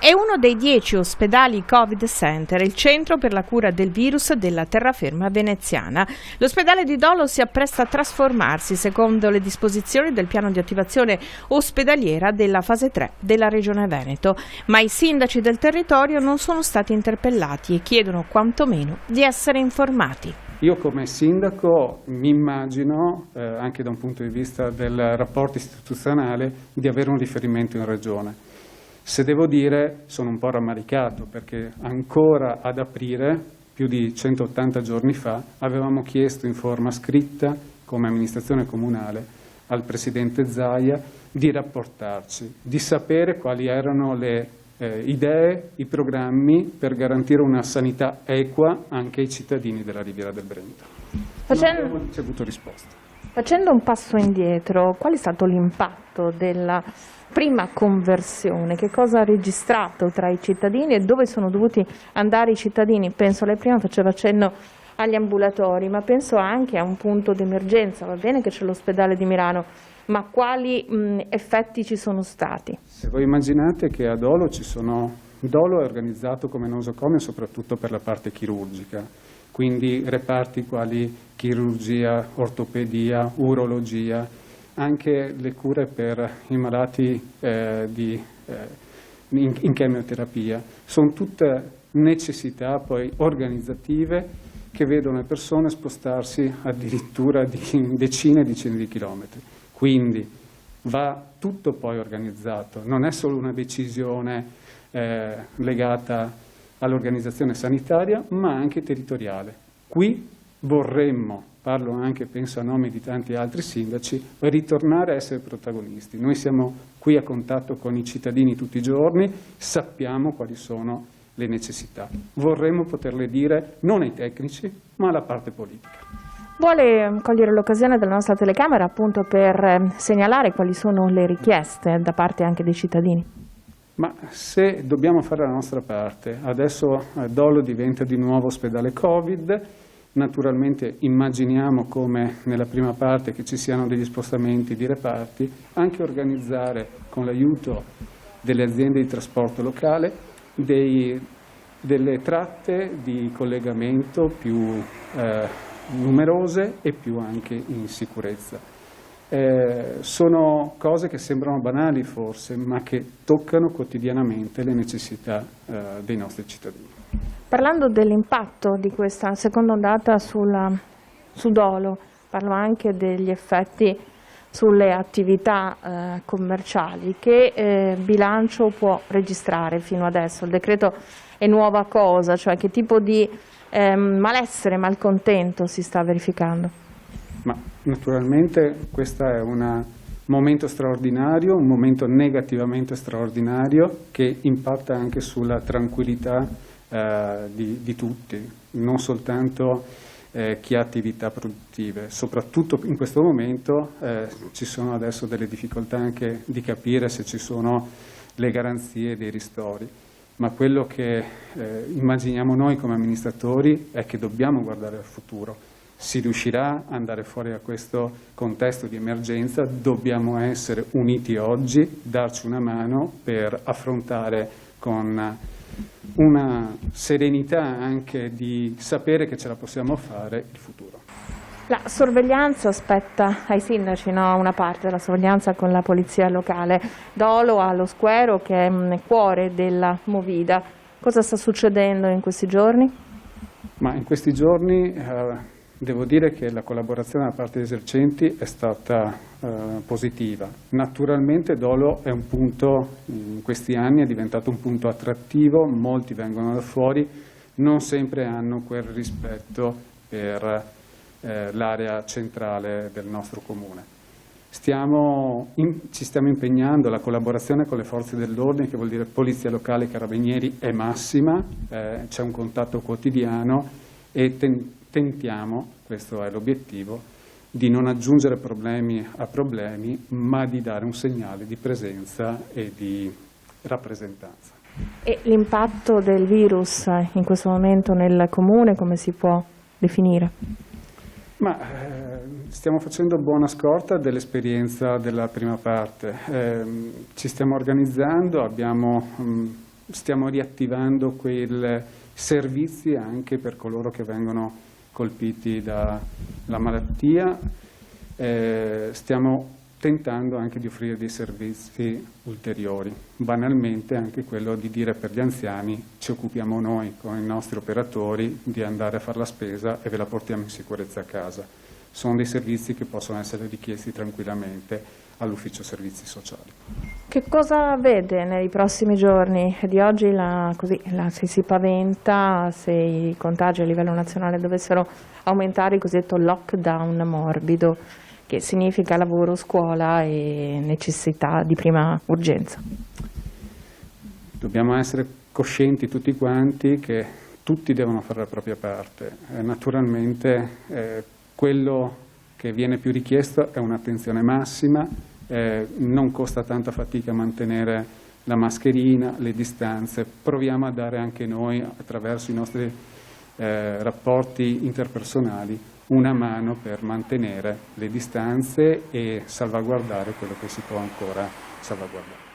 È uno dei 10 ospedali Covid Center, il centro per la cura del virus della terraferma veneziana. L'ospedale di Dolo si appresta a trasformarsi secondo le disposizioni del piano di attivazione ospedaliera della fase 3 della Regione Veneto, ma i sindaci del territorio non sono stati interpellati e chiedono quantomeno di essere informati. Io come sindaco mi immagino, anche da un punto di vista del rapporto istituzionale, di avere un riferimento in Regione. Se devo dire, sono un po' rammaricato perché ancora ad aprile, più di 180 giorni fa, avevamo chiesto in forma scritta, come amministrazione comunale, al Presidente Zaia di rapportarci, di sapere quali erano le idee, i programmi per garantire una sanità equa anche ai cittadini della Riviera del Brenta. Non abbiamo ricevuto risposta. Facendo un passo indietro, qual è stato l'impatto della prima conversione? Che cosa ha registrato tra i cittadini e dove sono dovuti andare i cittadini? Penso, lei prima faceva accenno agli ambulatori, ma penso anche a un punto d'emergenza. Va bene che c'è l'ospedale di Milano, ma quali effetti ci sono stati? Se voi immaginate che a Dolo Dolo è organizzato come nosocomio soprattutto per la parte chirurgica, quindi reparti quali chirurgia, ortopedia, urologia, anche le cure per i malati in chemioterapia. Sono tutte necessità poi organizzative che vedono le persone spostarsi addirittura di decine e decine di chilometri. Quindi va tutto poi organizzato, non è solo una decisione legata all'organizzazione sanitaria, ma anche territoriale. Qui vorremmo, parlo anche, penso a nome di tanti altri sindaci, ritornare a essere protagonisti. Noi siamo qui a contatto con i cittadini tutti i giorni, sappiamo quali sono le necessità. Vorremmo poterle dire non ai tecnici, ma alla parte politica. Vuole cogliere l'occasione della nostra telecamera appunto per segnalare quali sono le richieste da parte anche dei cittadini? Ma se dobbiamo fare la nostra parte, adesso Dolo diventa di nuovo ospedale Covid, naturalmente immaginiamo come nella prima parte che ci siano degli spostamenti di reparti, anche organizzare con l'aiuto delle aziende di trasporto locale delle tratte di collegamento più numerose e più anche in sicurezza. Sono cose che sembrano banali forse, ma che toccano quotidianamente le necessità dei nostri cittadini. Parlando dell'impatto di questa seconda ondata su Dolo, parlo anche degli effetti sulle attività commerciali. Che bilancio può registrare fino adesso? Il decreto è nuova cosa, cioè che tipo di malessere, malcontento si sta verificando? Ma naturalmente questo è un momento straordinario, un momento negativamente straordinario che impatta anche sulla tranquillità di tutti, non soltanto chi ha attività produttive. Soprattutto in questo momento ci sono adesso delle difficoltà anche di capire se ci sono le garanzie dei ristori. Ma quello che immaginiamo noi come amministratori è che dobbiamo guardare al futuro. Si riuscirà ad andare fuori da questo contesto di emergenza, dobbiamo essere uniti oggi, darci una mano per affrontare con una serenità anche di sapere che ce la possiamo fare il futuro. La sorveglianza spetta ai sindaci, no? Una parte della sorveglianza con la polizia locale. Dolo ha lo Squero che è cuore della Movida. Cosa sta succedendo in questi giorni? Ma in questi giorni devo dire che la collaborazione da parte degli esercenti è stata positiva. Naturalmente Dolo è un punto, in questi anni è diventato un punto attrattivo, molti vengono da fuori, non sempre hanno quel rispetto per l'area centrale del nostro comune. Ci stiamo impegnando, la collaborazione con le forze dell'ordine, che vuol dire Polizia Locale, Carabinieri, è massima, c'è un contatto quotidiano e tentiamo, questo è l'obiettivo, di non aggiungere problemi a problemi, ma di dare un segnale di presenza e di rappresentanza. E l'impatto del virus in questo momento nel comune come si può definire? Ma stiamo facendo buona scorta dell'esperienza della prima parte, ci stiamo organizzando, abbiamo stiamo riattivando quei servizi anche per coloro che vengono colpiti dalla malattia, stiamo tentando anche di offrire dei servizi ulteriori, banalmente anche quello di dire per gli anziani ci occupiamo noi con i nostri operatori di andare a fare la spesa e ve la portiamo in sicurezza a casa. Sono dei servizi che possono essere richiesti tranquillamente all'ufficio servizi sociali. Che cosa vede nei prossimi giorni? Di oggi si paventa se i contagi a livello nazionale dovessero aumentare, il cosiddetto lockdown morbido, che significa lavoro, scuola e necessità di prima urgenza. Dobbiamo essere coscienti tutti quanti che tutti devono fare la propria parte. Naturalmente quello che viene più richiesto è un'attenzione massima, non costa tanta fatica mantenere la mascherina, le distanze, proviamo a dare anche noi attraverso i nostri rapporti interpersonali una mano per mantenere le distanze e salvaguardare quello che si può ancora salvaguardare.